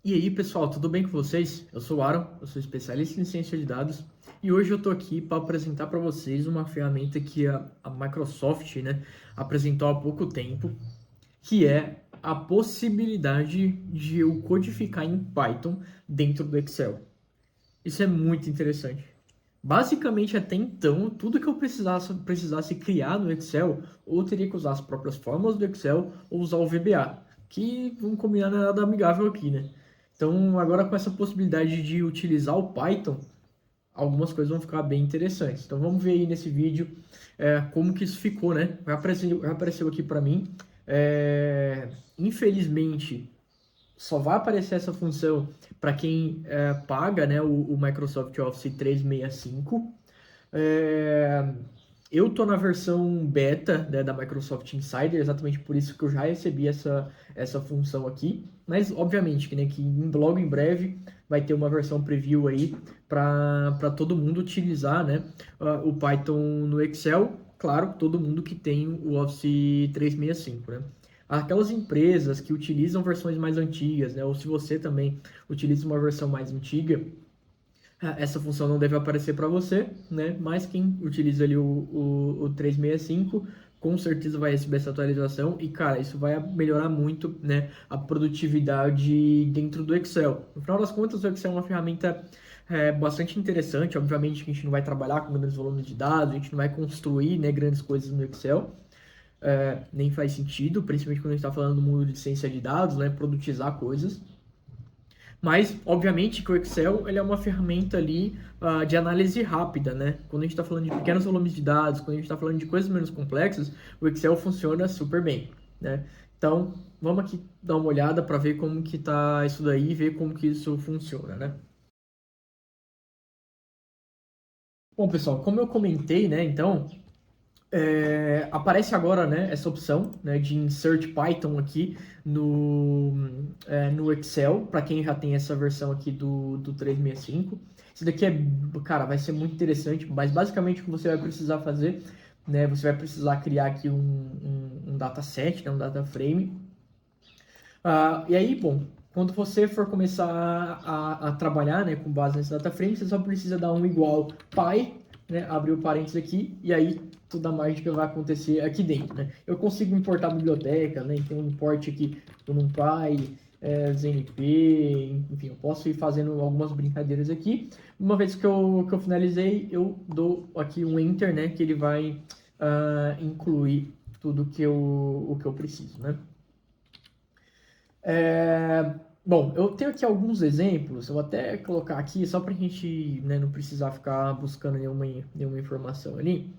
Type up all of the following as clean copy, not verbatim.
E aí, pessoal, tudo bem com vocês? Eu sou o Aaron, eu sou especialista em ciência de dados e hoje eu estou aqui para apresentar para vocês uma ferramenta que a Microsoft, né, apresentou há pouco tempo, que é a possibilidade de eu codificar em Python dentro do Excel. Isso é muito interessante. Basicamente, até então, tudo que eu precisasse criar no Excel, ou teria que usar as próprias fórmulas do Excel, ou usar o VBA, que, vamos combinar, não é nada amigável aqui, né? Então, agora com essa possibilidade de utilizar o Python, algumas coisas vão ficar bem interessantes. Então, vamos ver aí nesse vídeo como que isso ficou, né? Já apareceu aqui para mim. Infelizmente, só vai aparecer essa função para quem paga, né, o Microsoft Office 365. É, eu tô na versão beta, né, da Microsoft Insider, exatamente por isso que eu já recebi essa função aqui. Mas, obviamente, que, né, que logo em breve vai ter uma versão preview aí para todo mundo utilizar, né, o Python no Excel. Claro, todo mundo que tem o Office 365, né? Aquelas empresas que utilizam versões mais antigas, né, ou se você também utiliza uma versão mais antiga, essa função não deve aparecer para você, né? Mas quem utiliza ali o 365 com certeza vai receber essa atualização e, cara, isso vai melhorar muito, né, a produtividade dentro do Excel. No final das contas, o Excel é uma ferramenta bastante interessante. Obviamente que a gente não vai trabalhar com grandes volumes de dados, a gente não vai construir, né, grandes coisas no Excel, nem faz sentido, principalmente quando a gente está falando do mundo de ciência de dados, né, produtizar coisas. Mas, obviamente, que o Excel ele é uma ferramenta ali de análise rápida, né? Quando a gente está falando de pequenos volumes de dados, quando a gente está falando de coisas menos complexas, o Excel funciona super bem, né? Então, vamos aqui dar uma olhada para ver como que tá isso daí e ver como que isso funciona, né? Bom, pessoal, como eu comentei, né? Então, aparece agora, né, essa opção, né, de insert Python aqui no Excel, para quem já tem essa versão aqui do 365. Isso daqui cara, vai ser muito interessante, mas basicamente o que você vai precisar fazer, né, você vai precisar criar aqui um dataset, né, um data frame. E aí, bom, quando você for começar a trabalhar, né, com base nesse data frame, você só precisa dar um igual pi, né, abrir o parênteses aqui, e aí toda a mágica vai acontecer aqui dentro, né? Eu consigo importar a biblioteca, né, então um import aqui do NumPy, ZNP, enfim, eu posso ir fazendo algumas brincadeiras aqui. Uma vez que eu finalizei, eu dou aqui um Enter, né, que ele vai incluir tudo o que eu preciso, né? Bom, eu tenho aqui alguns exemplos, eu vou até colocar aqui só para a gente, né, não precisar ficar buscando nenhuma informação ali.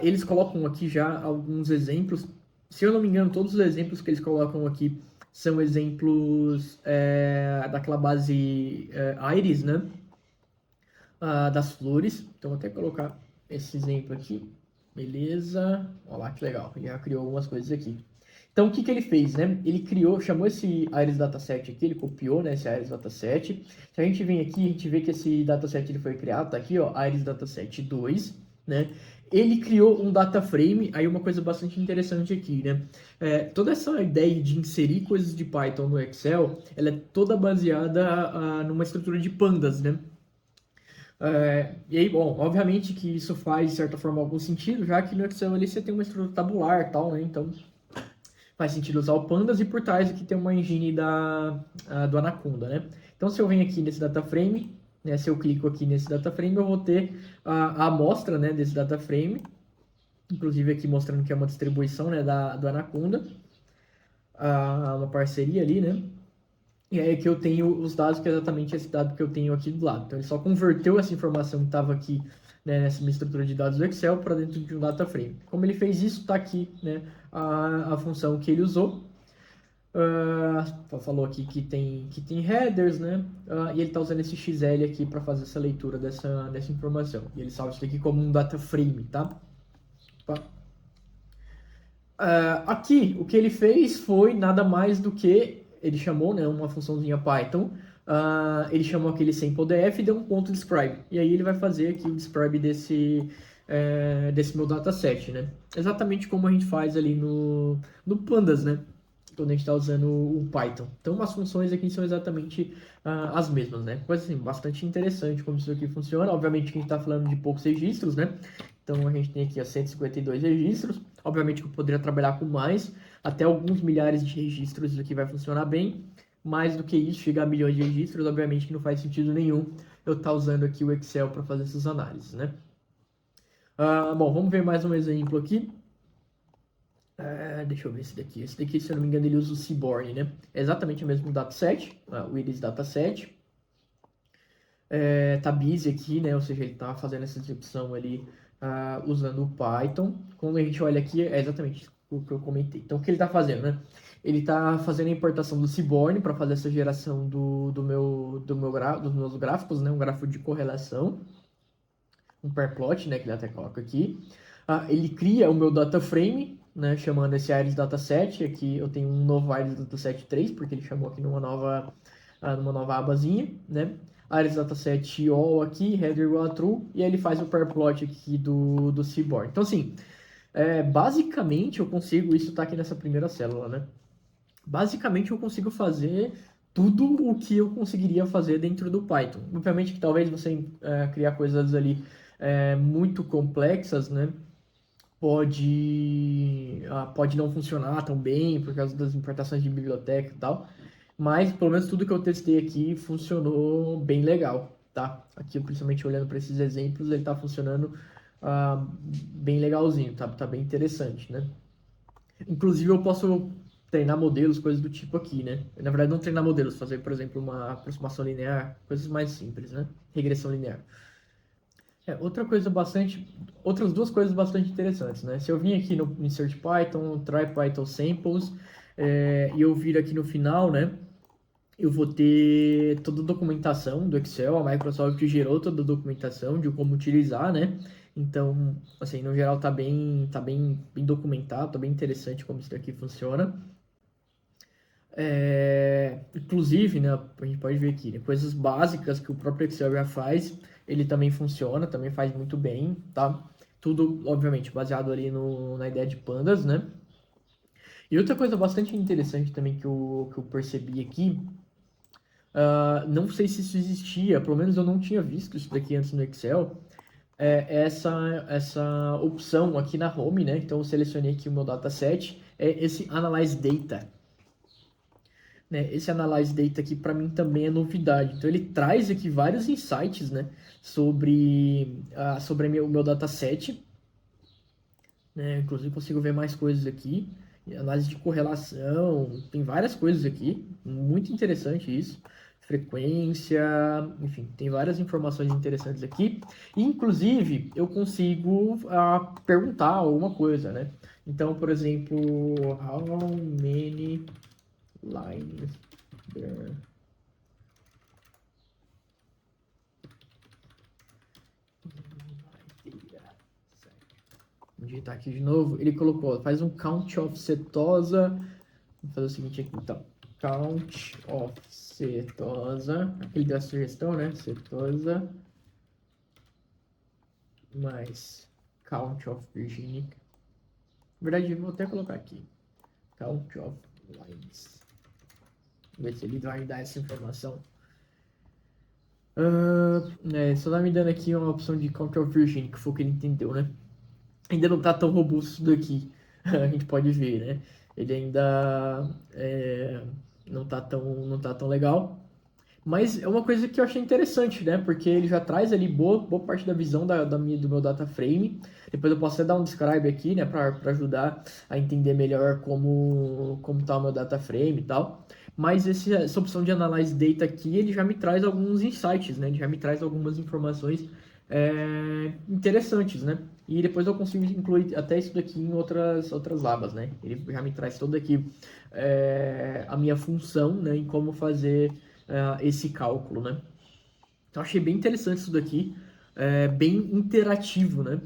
Eles colocam aqui já alguns exemplos. Se eu não me engano, todos os exemplos que eles colocam aqui são exemplos daquela base Iris, né? Das flores. Então, vou até colocar esse exemplo aqui. Beleza. Olha lá que legal. Já criou algumas coisas aqui. Então, o que, que ele fez, né? Ele criou, chamou esse Iris Dataset aqui, ele copiou, né, esse Iris Dataset. Se a gente vem aqui, a gente vê que esse dataset ele foi criado, tá aqui, ó, Iris Dataset 2, né? Ele criou um data frame, aí uma coisa bastante interessante aqui, né? Toda essa ideia de inserir coisas de Python no Excel, ela é toda baseada numa estrutura de pandas, né? E aí, bom, obviamente que isso faz, de certa forma, algum sentido, já que no Excel ali você tem uma estrutura tabular e tal, né? Então, faz sentido usar o Pandas e por trás aqui tem uma engine do Anaconda, né? Então, se eu venho aqui nesse data frame, né, se eu clico aqui nesse data frame, eu vou ter a amostra, né, desse data frame, inclusive aqui mostrando que é uma distribuição, né, do Anaconda, uma parceria ali, né? E aí que eu tenho os dados, que é exatamente esse dado que eu tenho aqui do lado. Então, ele só converteu essa informação que estava aqui, né, nessa minha estrutura de dados do Excel para dentro de um data frame. Como ele fez isso, está aqui, né, a função que ele usou. Falou aqui que tem headers, né? E ele está usando esse XL aqui para fazer essa leitura dessa informação. E ele salva isso aqui como um data frame, tá? Aqui, o que ele fez foi nada mais do que ele chamou, né, uma funçãozinha Python. Ele chamou aquele sampledf e deu um ponto describe. E aí ele vai fazer aqui o describe desse meu dataset, né? Exatamente como a gente faz ali no Pandas, né? quando a gente está usando o Python. Então, as funções aqui são exatamente as mesmas, né? Coisa assim, bastante interessante como isso aqui funciona. Obviamente que a gente está falando de poucos registros, né? Então, a gente tem aqui 152 registros. Obviamente que eu poderia trabalhar com mais, até alguns milhares de registros, isso aqui vai funcionar bem. Mais do que isso, chegar a milhões de registros, obviamente que não faz sentido nenhum eu estar usando aqui o Excel para fazer essas análises, né? Bom, vamos ver mais um exemplo aqui. Deixa eu ver esse daqui. Esse daqui, se eu não me engano, ele usa o Seaborn, né? É exatamente o mesmo dataset, o Iris dataset. Tá busy aqui, né? Ou seja, ele tá fazendo essa execução ali usando o Python. Quando a gente olha aqui, é exatamente o que eu comentei. Então, o que ele tá fazendo, né? Ele tá fazendo a importação do Seaborn para fazer essa geração dos meus gráficos, né? Um gráfico de correlação, um pair plot, né? Que ele até coloca aqui. Ele cria o meu data frame, né, chamando esse Iris Dataset. Aqui eu tenho um novo Iris Dataset 3, porque ele chamou aqui numa nova abazinha, né? Iris Dataset all aqui, header igual a true, e aí ele faz o pair plot aqui do Seaborn. Então, assim, basicamente eu consigo, isso tá aqui nessa primeira célula, né? Basicamente eu consigo fazer tudo o que eu conseguiria fazer dentro do Python. Obviamente que talvez você criar coisas ali muito complexas, né? Pode não funcionar tão bem por causa das importações de biblioteca e tal, mas pelo menos tudo que eu testei aqui funcionou bem legal, tá? Aqui, principalmente olhando para esses exemplos, ele tá funcionando bem legalzinho, tá bem interessante, né? Inclusive eu posso treinar modelos, coisas do tipo aqui, né? Na verdade, não treinar modelos, fazer, por exemplo, uma aproximação linear, coisas mais simples, né? Regressão linear. Outras duas coisas bastante interessantes, né? Se eu vim aqui no Insert Python, Try Python Samples, e eu vir aqui no final, né? Eu vou ter toda a documentação do Excel, a Microsoft gerou toda a documentação de como utilizar, né? Então, assim, no geral bem documentado, tá bem interessante como isso daqui funciona. Inclusive, né, a gente pode ver aqui, né, coisas básicas que o próprio Excel já faz, ele também funciona, também faz muito bem, tá? Tudo, obviamente, baseado ali na ideia de pandas, né? E outra coisa bastante interessante também que eu percebi aqui, não sei se isso existia, pelo menos eu não tinha visto isso daqui antes no Excel, essa opção aqui na Home, né? Então eu selecionei aqui o meu dataset, esse Analyze Data, né? Esse Analyze Data aqui para mim também é novidade. Então ele traz aqui vários insights, né, sobre o meu dataset, né? Inclusive consigo ver mais coisas aqui, análise de correlação, tem várias coisas aqui, muito interessante isso. Frequência, enfim, tem várias informações interessantes aqui. Inclusive, eu consigo perguntar alguma coisa, né? Então, por exemplo, how many lines there. Vou digitar aqui de novo. Ele colocou, faz um count of setosa. Vou fazer o seguinte aqui, então. Count of setosa. Aqui ele deu a sugestão, né? Setosa mais count of virginic. Na verdade, eu vou até colocar aqui. Count of lines. Vamos ver se ele vai dar essa informação. Só tá me dando aqui uma opção de count of virginic, que foi o que ele entendeu, né? Ainda não tá tão robusto isso daqui, a gente pode ver, né? Ele ainda não tá tão legal. Mas é uma coisa que eu achei interessante, né? Porque ele já traz ali boa parte da visão do meu data frame. Depois eu posso até dar um describe aqui, né? Para ajudar a entender melhor como tá o meu data frame e tal. Mas essa opção de Analyze Data aqui, ele já me traz alguns insights, né? Ele já me traz algumas informações interessantes, né? E depois eu consigo incluir até isso daqui em outras abas, né? Ele já me traz toda aqui a minha função, né? Em como fazer esse cálculo, né? Então achei bem interessante isso daqui, bem interativo, né?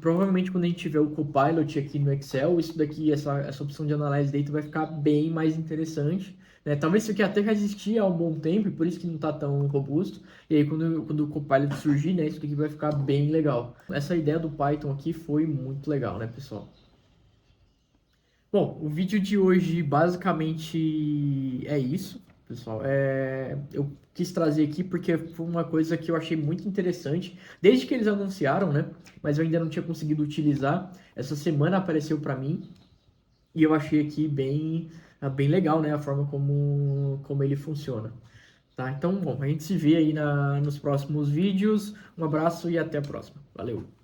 Provavelmente quando a gente tiver o Copilot aqui no Excel, isso daqui, essa opção de Analyze Data vai ficar bem mais interessante, né? Talvez isso aqui até já existia há um bom tempo, e por isso que não está tão robusto. E aí quando o Copilot surgir, né, isso aqui vai ficar bem legal. Essa ideia do Python aqui foi muito legal, né, pessoal? Bom, o vídeo de hoje basicamente é isso, pessoal. Eu quis trazer aqui porque foi uma coisa que eu achei muito interessante, desde que eles anunciaram, né? Mas eu ainda não tinha conseguido utilizar. Essa semana apareceu para mim e eu achei aqui bem legal, né? A forma como ele funciona. Tá? Então, bom, a gente se vê aí nos próximos vídeos. Um abraço e até a próxima. Valeu!